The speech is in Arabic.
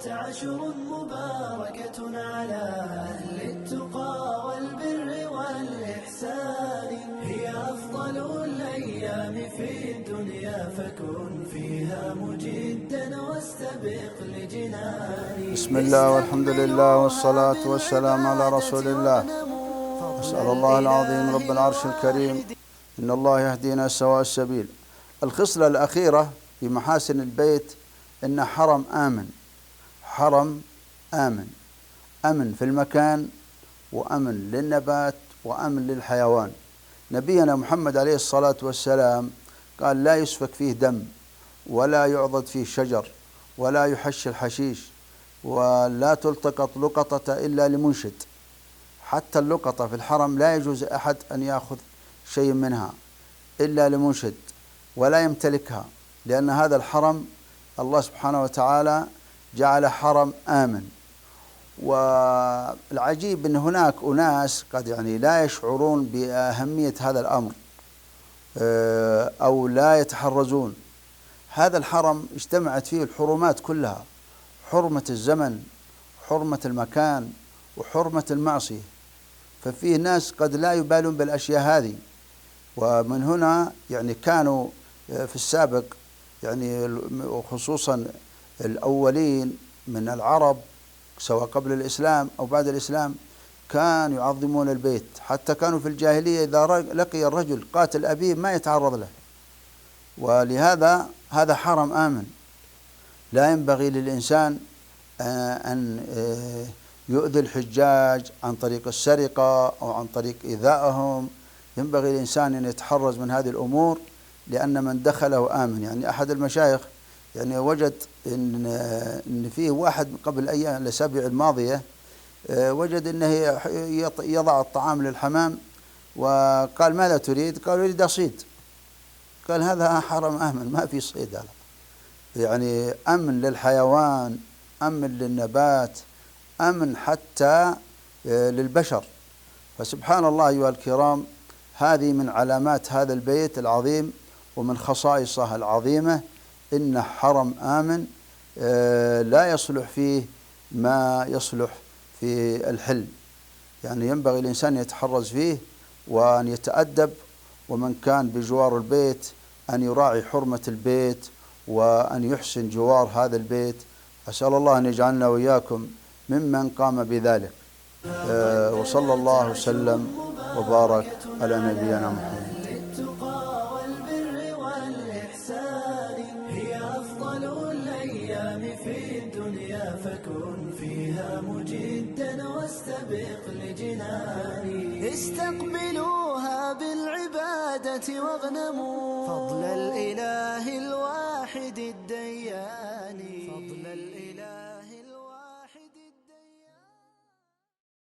عشر مباركة على أهل التقى والبر والإحسان. هي أفضل الأيام في الدنيا فكن فيها مجدا واستبق لجنان. بسم الله والحمد لله والصلاة والسلام على رسول الله. أسأل الله العظيم رب العرش الكريم إن الله يهدينا سواء السبيل. الخصلة الأخيرة في محاسن البيت إن حرم آمن، حرم آمن، أمن في المكان وأمن للنبات وأمن للحيوان. نبينا محمد عليه الصلاة والسلام قال لا يسفك فيه دم ولا يعضد فيه شجر ولا يحش الحشيش ولا تلتقط لقطة إلا لمنشد. حتى اللقطة في الحرم لا يجوز أحد أن يأخذ شيء منها إلا لمنشد ولا يمتلكها، لأن هذا الحرم الله سبحانه وتعالى جعل حرم آمن. والعجيب أن هناك أناس قد لا يشعرون بأهمية هذا الأمر أو لا يتحرزون. هذا الحرم اجتمعت فيه الحرمات كلها، حرمة الزمن، حرمة المكان، وحرمة المعصية. ففيه ناس قد لا يبالون بالأشياء هذه. ومن هنا كانوا في السابق خصوصا الأولين من العرب سواء قبل الإسلام أو بعد الإسلام كانوا يعظمون البيت. حتى كانوا في الجاهلية إذا لقي الرجل قاتل أبيه ما يتعرض له. ولهذا هذا حرم آمن، لا ينبغي للإنسان أن يؤذي الحجاج عن طريق السرقة أو عن طريق إيذائهم. ينبغي للإنسان أن يتحرز من هذه الأمور، لأن من دخله آمن. أحد المشايخ وجد إن فيه واحد قبل أيام الأسابيع الماضية وجد أنه يضع الطعام للحمام وقال ماذا تريد؟ قال أريد أصيد. قال هذا حرم آمن، ما في صيد. هذا أمن للحيوان، أمن للنبات، أمن حتى للبشر. فسبحان الله أيها الكرام، هذه من علامات هذا البيت العظيم ومن خصائصه العظيمة إن حرم آمن لا يصلح فيه ما يصلح في الحل. ينبغي الإنسان يتحرز فيه وأن يتأدب، ومن كان بجوار البيت أن يراعي حرمة البيت وأن يحسن جوار هذا البيت. أسأل الله أن يجعلنا وإياكم ممن قام بذلك. وصلى الله وسلم وبارك على نبينا محمد. هي أفضل الأيام في الدنيا فكن فيها مجدا واستبق لجنان. استقبلوها بالعبادة واغنموا فضل الإله الواحد الديان. فضل الإله